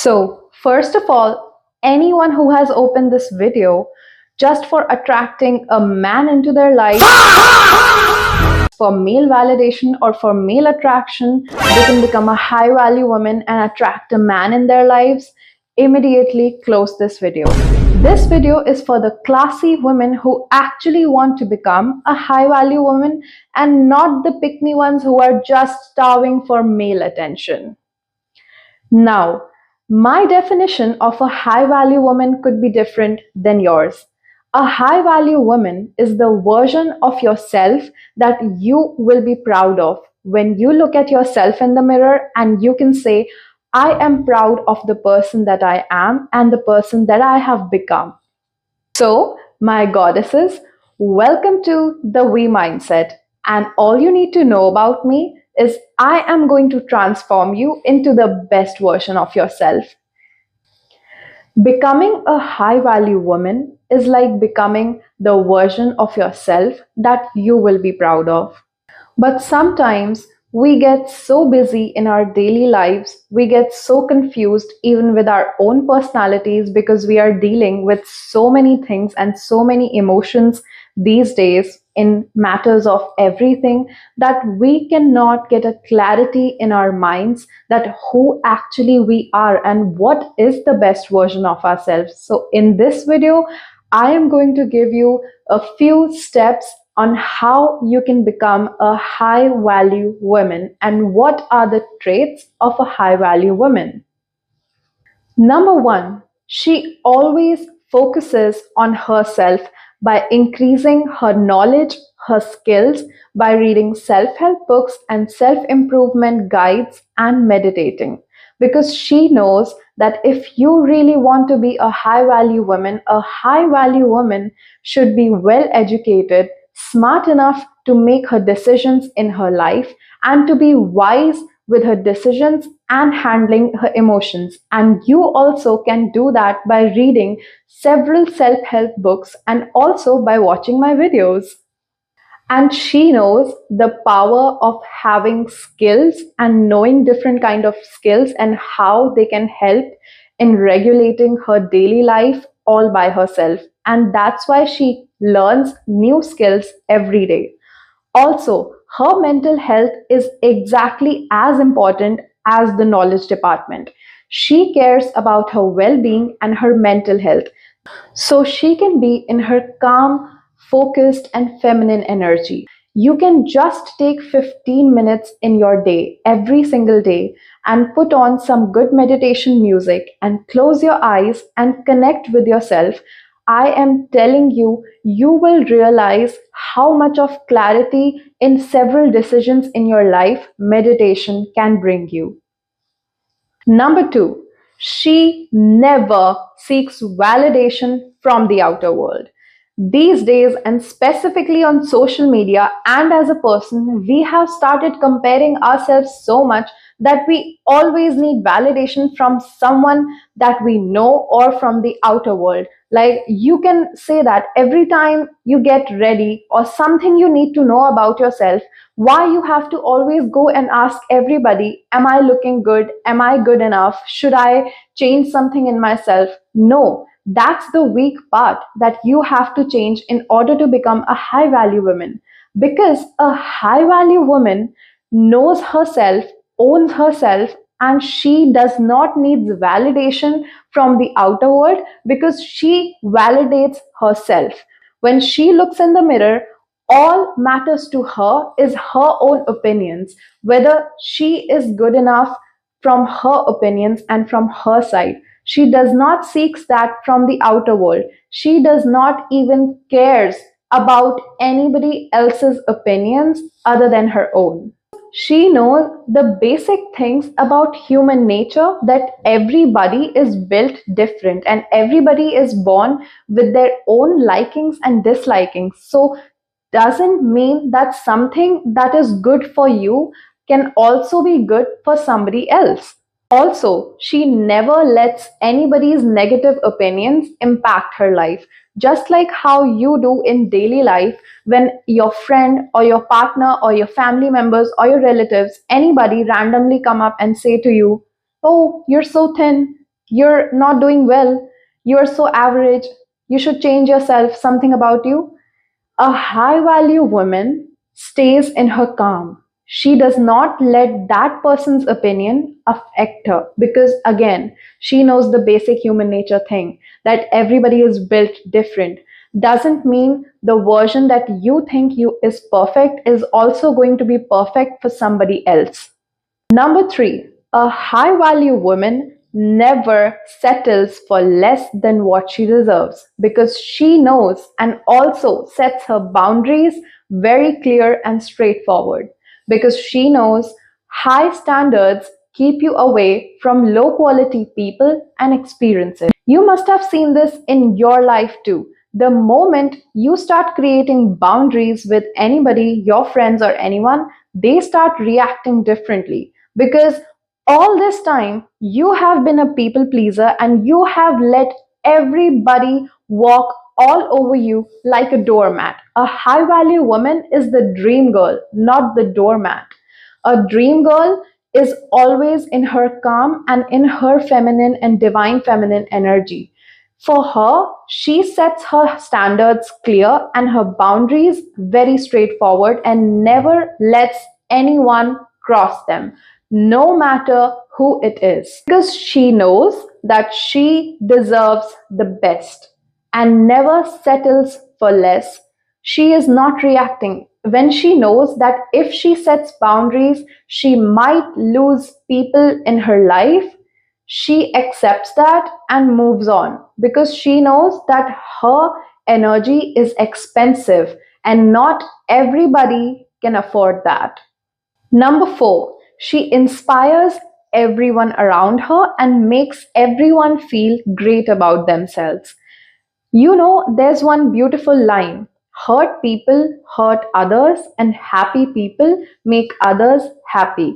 So, first of all, anyone who has opened this video just for attracting a man into their life for male validation or for male attraction, they can become a high value woman and attract a man in their lives. Immediately close this video. This video is for the classy women who actually want to become a high value woman and not the pick me ones who are just starving for male attention. Now, my definition of a high value woman could be different than yours. A high value woman is the version of yourself that you will be proud of when you look at yourself in the mirror and you can say, I am proud of the person that I am and the person that I have become. So, my goddesses, welcome to the We Mindset. And all you need to know about me is I am going to transform you into the best version of yourself. Becoming a high value woman is like becoming the version of yourself that you will be proud of. But sometimes we get so busy in our daily lives, we get so confused even with our own personalities because we are dealing with so many things and so many emotions these days in matters of everything that we cannot get a clarity in our minds that who actually we are and what is the best version of ourselves. So in this video, I am going to give you a few steps on how you can become a high value woman and what are the traits of a high value woman. Number one, she always focuses on herself by increasing her knowledge, her skills, by reading self help books and self improvement guides and meditating. Because she knows that if you really want to be a high value woman should be well educated, smart enough to make her decisions in her life, and to be wise with her decisions and handling her emotions. And you also can do that by reading several self help books and also by watching my videos. And she knows the power of having skills and knowing different kind of skills and how they can help in regulating her daily life all by herself. And that's why she learns new skills every day. Also, her mental health is exactly as important as the knowledge department. She cares about her well being and her mental health so she can be in her calm, focused, and feminine energy. You can just take 15 minutes in your day, every single day, and put on some good meditation music and close your eyes and connect with yourself. I am telling you, you will realize how much of clarity in several decisions in your life meditation can bring you. Number two, she never seeks validation from the outer world. These days, and specifically on social media and as a person, we have started comparing ourselves so much that we always need validation from someone that we know or from the outer world. Like you can say that every time you get ready or something you need to know about yourself, why you have to always go and ask everybody, am I looking good? Am I good enough? Should I change something in myself? No, that's the weak part that you have to change in order to become a high value woman. Because a high value woman knows herself, owns herself, and she does not need validation from the outer world because she validates herself. When she looks in the mirror, all matters to her is her own opinions, whether she is good enough from her opinions and from her side. She does not seek that from the outer world. She does not even cares about anybody else's opinions other than her own. She knows the basic things about human nature that everybody is built different and everybody is born with their own likings and dislikings. So doesn't mean that something that is good for you can also be good for somebody else. Also, she never lets anybody's negative opinions impact her life, just like how you do in daily life when your friend or your partner or your family members or your relatives, anybody randomly come up and say to you, oh, you're so thin. You're not doing well. You're so average. You should change yourself, something about you. A high value woman stays in her calm. She does not let that person's opinion affect her because, again, she knows the basic human nature thing that everybody is built different. Doesn't mean the version that you think you is perfect is also going to be perfect for somebody else. Number three, a high value woman never settles for less than what she deserves because she knows and also sets her boundaries very clear and straightforward because she knows high standards keep you away from low quality people and experiences. You must have seen this in your life too. The moment you start creating boundaries with anybody, your friends, or anyone, they start reacting differently because all this time you have been a people pleaser and you have let everybody walk all over you like a doormat. A high value woman is the dream girl, not the doormat. A dream girl is always in her calm and in her feminine and divine feminine energy. For her, she sets her standards clear and her boundaries very straightforward and never lets anyone cross them, no matter who it is. Because she knows that she deserves the best and never settles for less. She is not reacting. When she knows that if she sets boundaries, she might lose people in her life, she accepts that and moves on because she knows that her energy is expensive and not everybody can afford that. Number four, she inspires everyone around her and makes everyone feel great about themselves. You know, there's one beautiful line: hurt people hurt others, and happy people make others happy.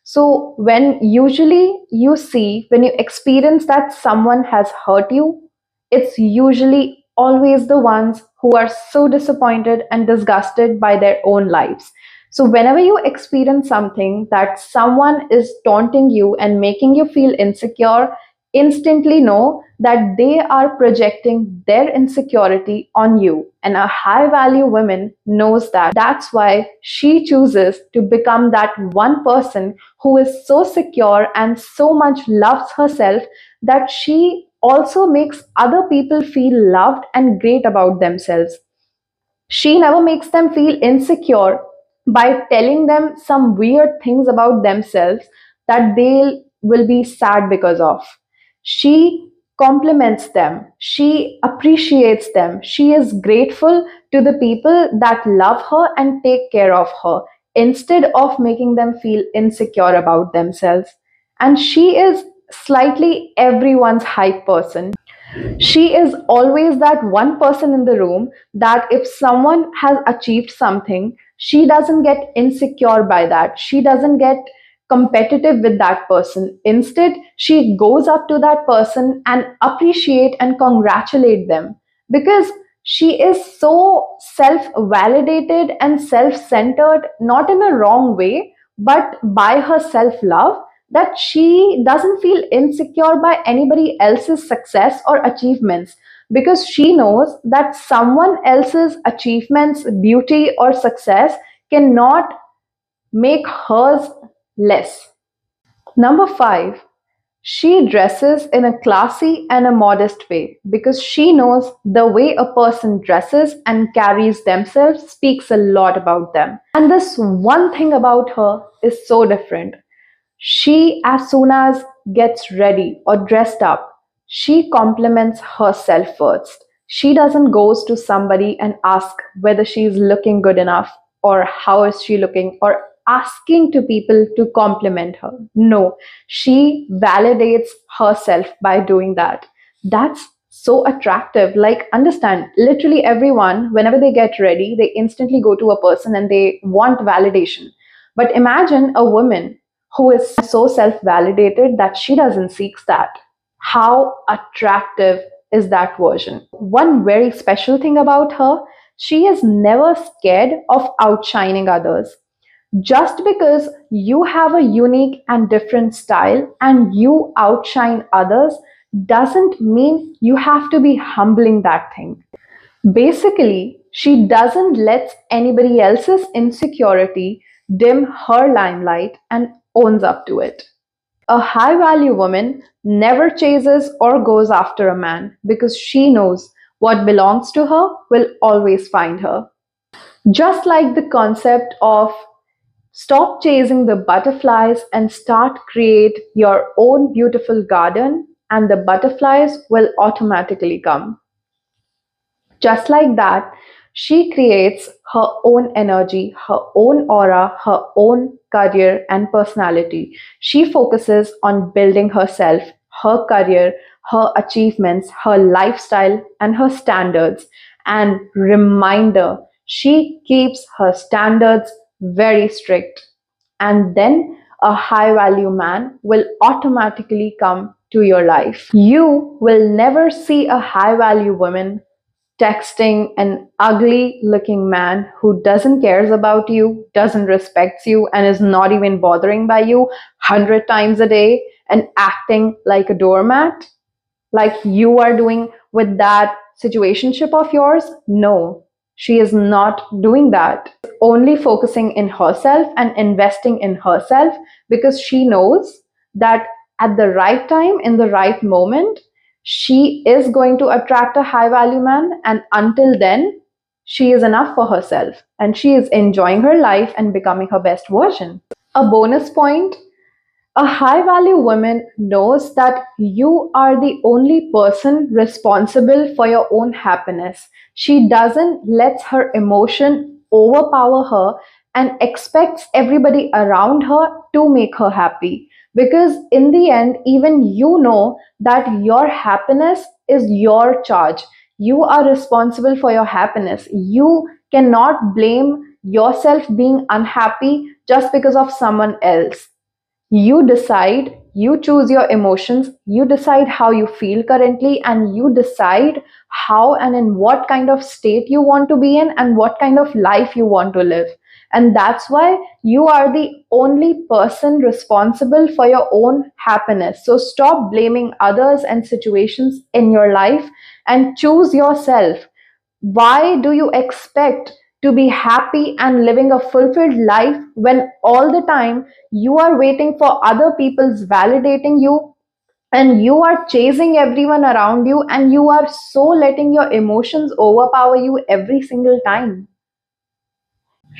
So, when usually you see, when you experience that someone has hurt you, it's usually always the ones who are so disappointed and disgusted by their own lives. So, whenever you experience something that someone is taunting you and making you feel insecure, instantly know that they are projecting their insecurity on you. And a high value woman knows that. That's why she chooses to become that one person who is so secure and so much loves herself that she also makes other people feel loved and great about themselves. She never makes them feel insecure by telling them some weird things about themselves that they will be sad because of. She compliments them, she appreciates them, she is grateful to the people that love her and take care of her instead of making them feel insecure about themselves. And she is slightly everyone's hype person. She is always that one person in the room that if someone has achieved something, she doesn't get insecure by that. She doesn't get competitive with that person. Instead, she goes up to that person and appreciate and congratulate them because she is so self-validated and self-centered, not in a wrong way, but by her self-love, that she doesn't feel insecure by anybody else's success or achievements because she knows that someone else's achievements, beauty, or success cannot make hers less. Number five, she dresses in a classy and a modest way because she knows the way a person dresses and carries themselves speaks a lot about them. And this one thing about her is so different. She, as soon as gets ready or dressed up, she compliments herself first. She doesn't goes to somebody and ask whether she's looking good enough or how is she looking or asking to people to compliment her. No, she validates herself by doing that. That's so attractive. Like, understand, literally everyone, whenever they get ready, they instantly go to a person and they want validation. But imagine a woman who is so self validated that she doesn't seek that. How attractive is that version? One very special thing about her, she is never scared of outshining others. Just because you have a unique and different style and you outshine others doesn't mean you have to be humbling that thing. Basically, she doesn't let anybody else's insecurity dim her limelight and owns up to it. A high value woman never chases or goes after a man because she knows what belongs to her will always find her. Just like the concept of stop chasing the butterflies and start create your own beautiful garden and the butterflies will automatically come. Just like that, she creates her own energy, her own aura, her own career and personality. She focuses on building herself, her career, her achievements, her lifestyle, and her standards. And reminder, she keeps her standards very strict. And then a high value man will automatically come to your life. You will never see a high value woman texting an ugly looking man who doesn't cares about you, doesn't respects you, and is not even bothering by you 100 times a day and acting like a doormat like you are doing with that situationship of yours. No, she is not doing that. Only focusing in herself and investing in herself because she knows that at the right time, in the right moment, she is going to attract a high value man. And until then, she is enough for herself and she is enjoying her life and becoming her best version. A bonus point, a high value woman knows that you are the only person responsible for your own happiness. She doesn't let her emotion overpower her and expects everybody around her to make her happy. Because in the end, even you know that your happiness is your charge. You are responsible for your happiness. You cannot blame yourself being unhappy just because of someone else. You decide, you choose your emotions, you decide how you feel currently, and you decide how and in what kind of state you want to be in and what kind of life you want to live. And that's why you are the only person responsible for your own happiness. So stop blaming others and situations in your life and choose yourself. Why do you expect to be happy and living a fulfilled life when all the time you are waiting for other people's validating you and you are chasing everyone around you and you are so letting your emotions overpower you every single time?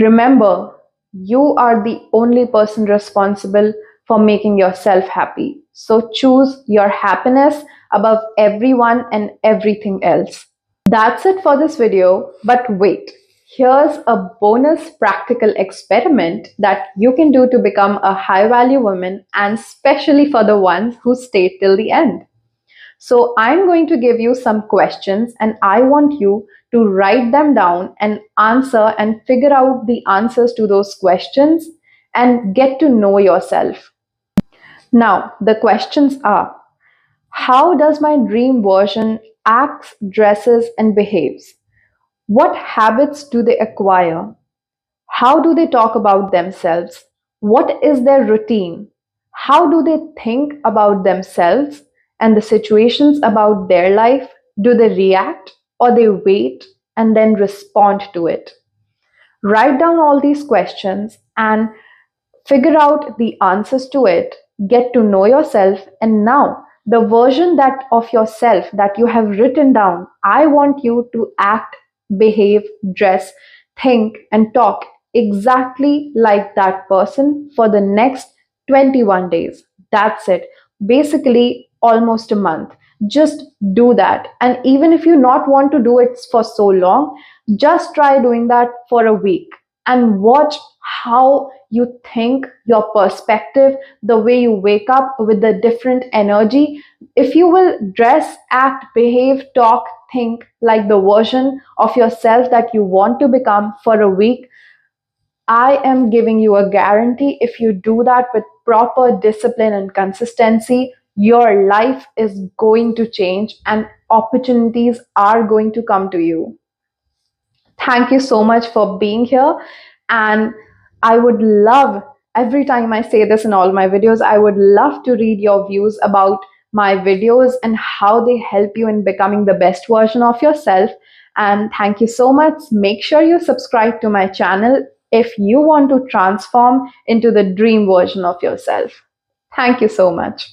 Remember, you are the only person responsible for making yourself happy. So choose your happiness above everyone and everything else. That's it for this video, but wait, here's a bonus practical experiment that you can do to become a high value woman and especially for the ones who stay till the end. So I'm going to give you some questions and I want you to write them down and answer and figure out the answers to those questions and get to know yourself. Now, the questions are: how does my dream version acts, dresses, and behaves? What habits do they acquire? How do they talk about themselves? What is their routine? How do they think about themselves and the situations about their life? Do they react or they wait and then respond to it? Write down all these questions and figure out the answers to it, get to know yourself, and now the version that of yourself that you have written down, I want you to act, behave, dress, think, and talk exactly like that person for the next 21 days. That's it. Basically, almost a month. Just do that. And even if you not want to do it for so long, just try doing that for a week and watch how you think, your perspective, the way you wake up with the different energy. If you will dress, act, behave, talk, think like the version of yourself that you want to become for a week, I am giving you a guarantee. If you do that with proper discipline and consistency, your life is going to change and opportunities are going to come to you. Thank you so much for being here. And I would love, every time I say this in all my videos, I would love to read your views about my videos and how they help you in becoming the best version of yourself. And thank you so much. Make sure you subscribe to my channel if you want to transform into the dream version of yourself. Thank you so much.